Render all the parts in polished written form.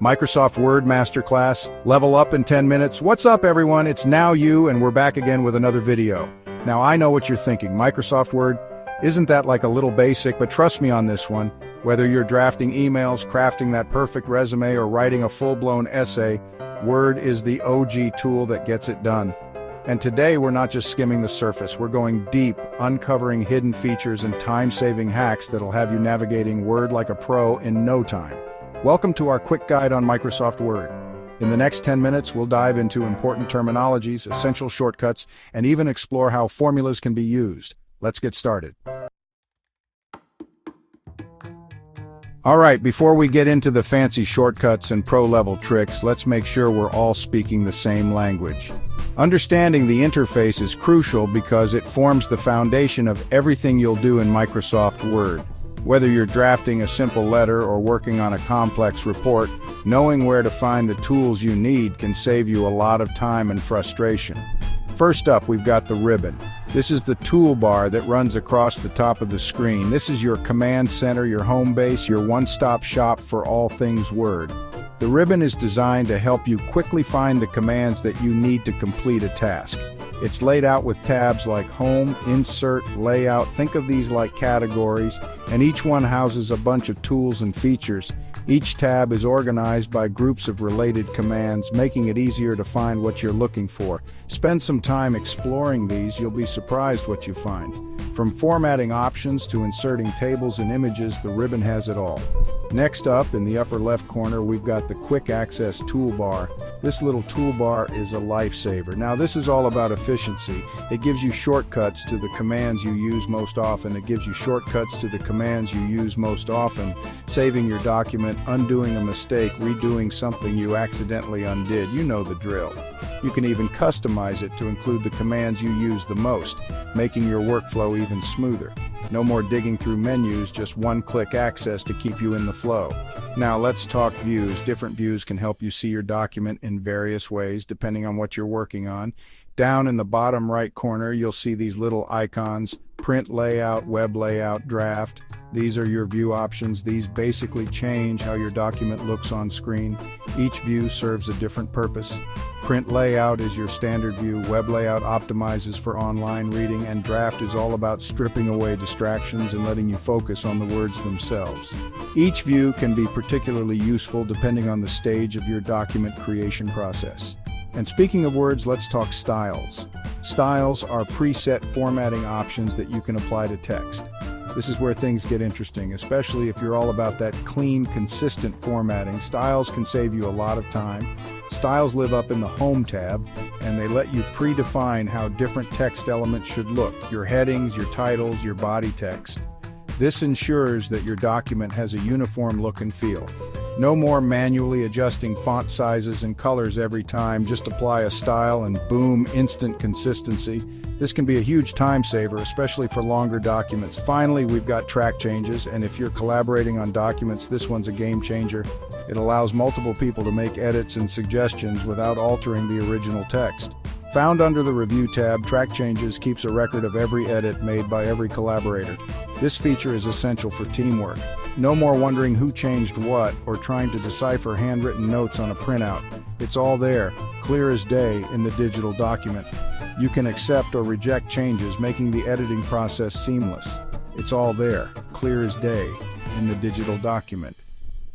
Microsoft Word Masterclass, level up in 10 minutes. What's up, everyone? It's Now You, and we're back again with another video. Now, I know what you're thinking. Microsoft Word, isn't that like a little basic? But trust me on this one. Whether you're drafting emails, crafting that perfect resume, or writing a full-blown essay, Word is the OG tool that gets it done. And today, we're not just skimming the surface. We're going deep, uncovering hidden features and time-saving hacks that'll have you navigating Word like a pro in no time. Welcome to our quick guide on Microsoft Word. In the next 10 minutes, we'll dive into important terminologies, essential shortcuts, and even explore how formulas can be used. Let's get started. All right, before we get into the fancy shortcuts and pro-level tricks, let's make sure we're all speaking the same language. Understanding the interface is crucial because it forms the foundation of everything you'll do in Microsoft Word. Whether you're drafting a simple letter or working on a complex report, knowing where to find the tools you need can save you a lot of time and frustration. First up, we've got the ribbon. This is the toolbar that runs across the top of the screen. This is your command center, your home base, your one-stop shop for all things Word. The ribbon is designed to help you quickly find the commands that you need to complete a task. It's laid out with tabs like Home, Insert, Layout. Think of these like categories, and each one houses a bunch of tools and features. Each tab is organized by groups of related commands, making it easier to find what you're looking for. Spend some time exploring these, you'll be surprised what you find. From formatting options to inserting tables and images, the ribbon has it all. Next up, in the upper left corner, we've got the Quick Access Toolbar. This little toolbar is a lifesaver. Now, this is all about efficiency. It gives you shortcuts to the commands you use most often. Saving your document, undoing a mistake, redoing something you accidentally undid. You know the drill. You can even customize it to include the commands you use the most, making your workflow even smoother. No more digging through menus, just one-click access to keep you in the flow. Now let's talk views. Different views can help you see your document in various ways, depending on what you're working on. Down in the bottom right corner, you'll see these little icons: Print Layout, Web Layout, Draft. These are your view options. These basically change how your document looks on screen. Each view serves a different purpose. Print Layout is your standard view, Web Layout optimizes for online reading, and Draft is all about stripping away distractions and letting you focus on the words themselves. Each view can be particularly useful depending on the stage of your document creation process. And speaking of words, let's talk styles. Styles are preset formatting options that you can apply to text. This is where things get interesting, especially if you're all about that clean, consistent formatting. Styles can save you a lot of time. Styles live up in the Home tab, and they let you predefine how different text elements should look: your headings, your titles, your body text. This ensures that your document has a uniform look and feel. No more manually adjusting font sizes and colors every time. Just apply a style and boom, instant consistency. This can be a huge time saver, especially for longer documents. Finally, we've got track changes, and if you're collaborating on documents, this one's a game changer. It allows multiple people to make edits and suggestions without altering the original text. Found under the Review tab, Track Changes keeps a record of every edit made by every collaborator. This feature is essential for teamwork. No more wondering who changed what or trying to decipher handwritten notes on a printout. It's all there, clear as day, in the digital document. You can accept or reject changes, making the editing process seamless. It's all there, clear as day, in the digital document.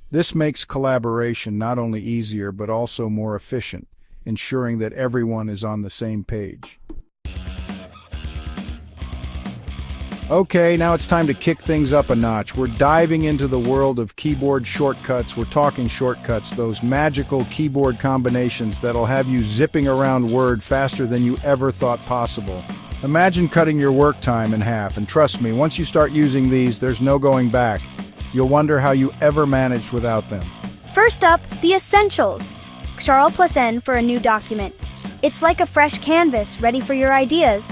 This makes collaboration not only easier but also more efficient, ensuring that everyone is on the same page. Okay, now it's time to kick things up a notch. We're diving into the world of keyboard shortcuts. We're talking shortcuts, those magical keyboard combinations that'll have you zipping around Word faster than you ever thought possible. Imagine cutting your work time in half, and trust me, once you start using these, there's no going back. You'll wonder how you ever managed without them. First up, the essentials. Ctrl+N for a new document. It's like a fresh canvas, ready for your ideas.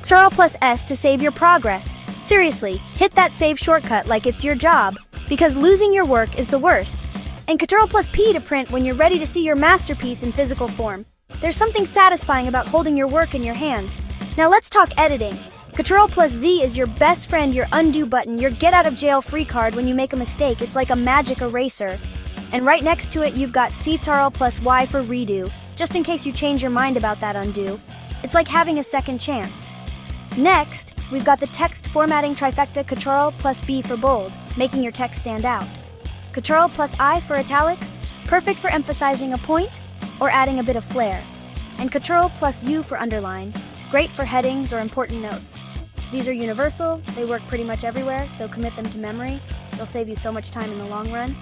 Ctrl+S to save your progress. Seriously, hit that save shortcut like it's your job, because losing your work is the worst. And Ctrl+P to print when you're ready to see your masterpiece in physical form. There's something satisfying about holding your work in your hands. Now let's talk editing. Ctrl+Z is your best friend, your undo button, your get-out-of-jail-free card when you make a mistake. It's like a magic eraser. And right next to it, you've got Ctrl plus Y for redo, just in case you change your mind about that undo. It's like having a second chance. Next, we've got the text formatting trifecta Ctrl plus B for bold, making your text stand out. Ctrl plus I for italics, perfect for emphasizing a point or adding a bit of flair. And Ctrl plus U for underline, great for headings or important notes. These are universal, they work pretty much everywhere, so commit them to memory. They'll save you so much time in the long run.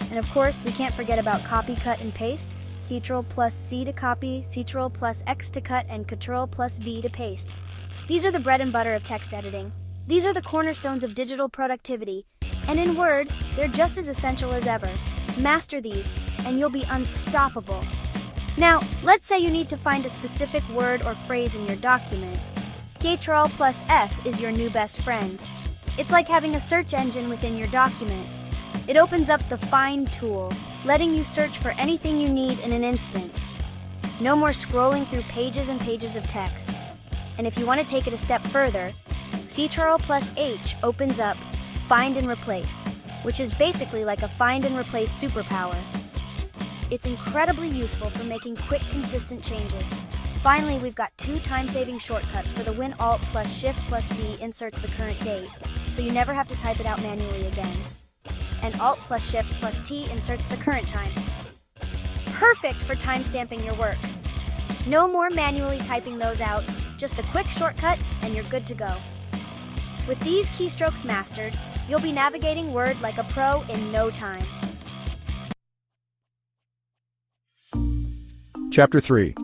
And of course, we can't forget about copy, cut, and paste. Ctrl plus C to copy, Ctrl plus X to cut, and Ctrl plus V to paste. These are the bread and butter of text editing. These are the cornerstones of digital productivity. And in Word, they're just as essential as ever. Master these, and you'll be unstoppable. Now, let's say you need to find a specific word or phrase in your document. Ctrl plus F is your new best friend. It's like having a search engine within your document. It opens up the Find tool, letting you search for anything you need in an instant. No more scrolling through pages and pages of text. And if you want to take it a step further, Ctrl plus H opens up Find and Replace, which is basically like a find and replace superpower. It's incredibly useful for making quick, consistent changes. Finally, we've got 2 time-saving shortcuts for the Win Alt plus Shift plus D inserts the current date, so you never have to type it out manually again. And Alt plus Shift plus T inserts the current time. Perfect for time-stamping your work. No more manually typing those out, just a quick shortcut and you're good to go. With these keystrokes mastered, you'll be navigating Word like a pro in no time. Chapter 3.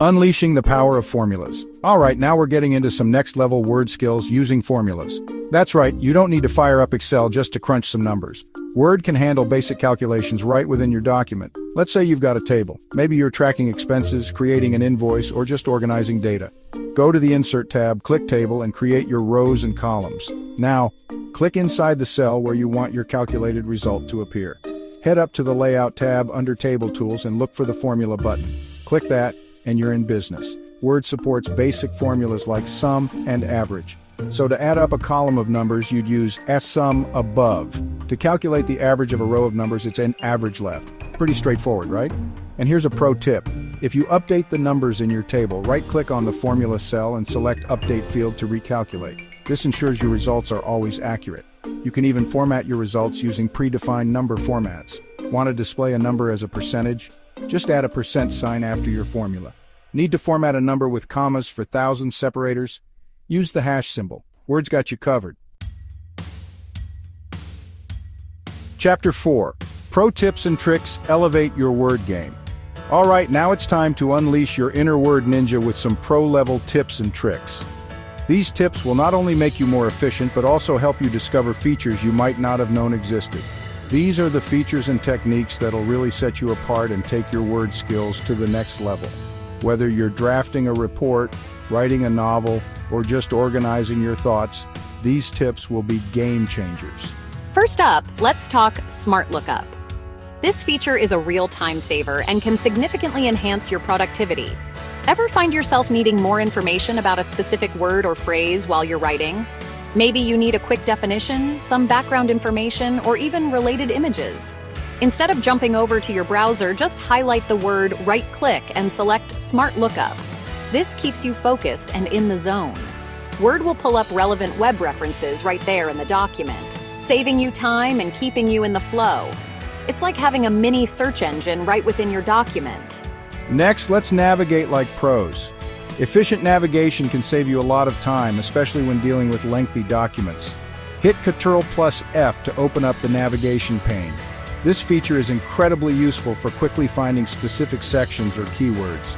Unleashing the power of formulas. Alright, now we're getting into some next-level word skills using formulas. That's right, you don't need to fire up Excel just to crunch some numbers. Word can handle basic calculations right within your document. Let's say you've got a table. Maybe you're tracking expenses, creating an invoice, or just organizing data. Go to the Insert tab, click Table, and create your rows and columns. Now, click inside the cell where you want your calculated result to appear. Head up to the Layout tab under Table Tools and look for the Formula button. Click that, and you're in business. Word supports basic formulas like sum and average. So to add up a column of numbers, you'd use sum above. To calculate the average of a row of numbers, it's an average left. Pretty straightforward, right? And here's a pro tip. If you update the numbers in your table, right-click on the formula cell and select Update field to recalculate. This ensures your results are always accurate. You can even format your results using predefined number formats. Want to display a number as a percentage? Just add a % sign after your formula. Need to format a number with commas for thousand separators? Use the hash symbol. Word's got you covered. Chapter 4. Pro tips and tricks elevate your word game. Alright, now it's time to unleash your inner word ninja with some pro-level tips and tricks. These tips will not only make you more efficient, but also help you discover features you might not have known existed. These are the features and techniques that'll really set you apart and take your word skills to the next level. Whether you're drafting a report, writing a novel, or just organizing your thoughts, these tips will be game changers. First up, let's talk Smart Lookup. This feature is a real time saver and can significantly enhance your productivity. Ever find yourself needing more information about a specific word or phrase while you're writing? Maybe you need a quick definition, some background information, or even related images. Instead of jumping over to your browser, just highlight the word, right-click, and select Smart Lookup. This keeps you focused and in the zone. Word will pull up relevant web references right there in the document, saving you time and keeping you in the flow. It's like having a mini search engine right within your document. Next, let's navigate like pros. Efficient navigation can save you a lot of time, especially when dealing with lengthy documents. Hit Ctrl plus F to open up the navigation pane. This feature is incredibly useful for quickly finding specific sections or keywords.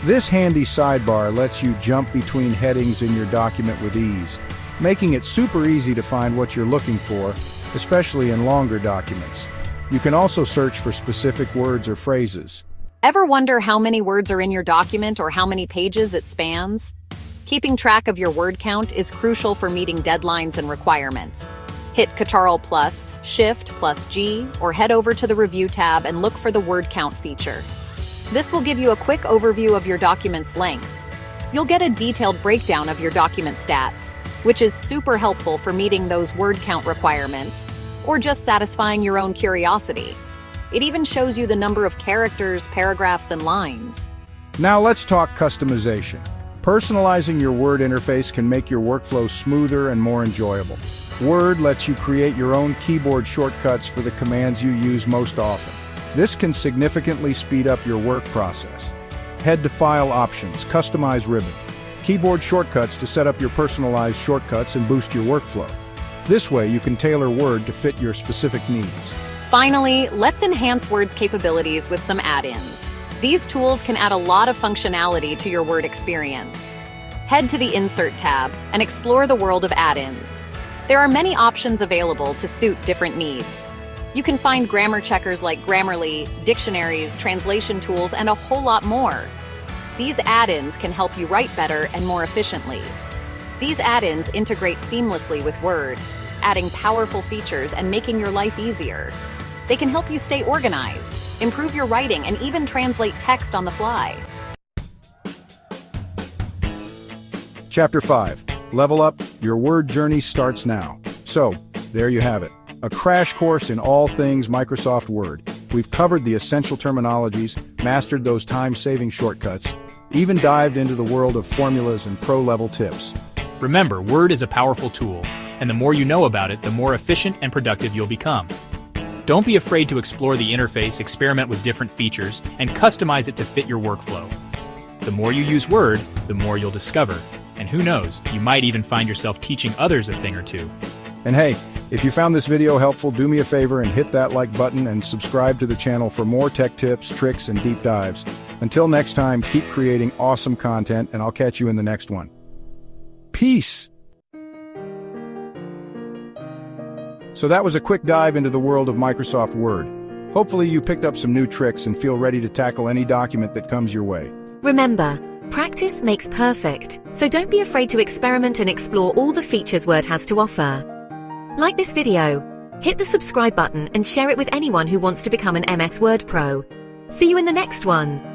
This handy sidebar lets you jump between headings in your document with ease, making it super easy to find what you're looking for, especially in longer documents. You can also search for specific words or phrases. Ever wonder how many words are in your document or how many pages it spans? Keeping track of your word count is crucial for meeting deadlines and requirements. Hit Ctrl plus Shift plus G or head over to the Review tab and look for the word count feature. This will give you a quick overview of your document's length. You'll get a detailed breakdown of your document stats, which is super helpful for meeting those word count requirements or just satisfying your own curiosity. It even shows you the number of characters, paragraphs, and lines. Now let's talk customization. Personalizing your Word interface can make your workflow smoother and more enjoyable. Word lets you create your own keyboard shortcuts for the commands you use most often. This can significantly speed up your work process. Head to File Options, Customize Ribbon. Keyboard shortcuts to set up your personalized shortcuts and boost your workflow. This way you can tailor Word to fit your specific needs. Finally, let's enhance Word's capabilities with some add-ins. These tools can add a lot of functionality to your Word experience. Head to the Insert tab and explore the world of add-ins. There are many options available to suit different needs. You can find grammar checkers like Grammarly, dictionaries, translation tools, and a whole lot more. These add-ins can help you write better and more efficiently. These add-ins integrate seamlessly with Word, adding powerful features and making your life easier. They can help you stay organized, improve your writing, and even translate text on the fly. Chapter 5. Level Up, your Word journey starts now. So, there you have it. A crash course in all things Microsoft Word. We've covered the essential terminologies, mastered those time-saving shortcuts, even dived into the world of formulas and pro-level tips. Remember, Word is a powerful tool, and the more you know about it, the more efficient and productive you'll become. Don't be afraid to explore the interface, experiment with different features, and customize it to fit your workflow. The more you use Word, the more you'll discover. And who knows, you might even find yourself teaching others a thing or two. And hey, if you found this video helpful, do me a favor and hit that like button and subscribe to the channel for more tech tips, tricks, and deep dives. Until next time, keep creating awesome content, and I'll catch you in the next one. Peace! So that was a quick dive into the world of Microsoft Word. Hopefully you picked up some new tricks and feel ready to tackle any document that comes your way. Remember, practice makes perfect, so don't be afraid to experiment and explore all the features Word has to offer. Like this video, hit the subscribe button and share it with anyone who wants to become an MS Word Pro. See you in the next one!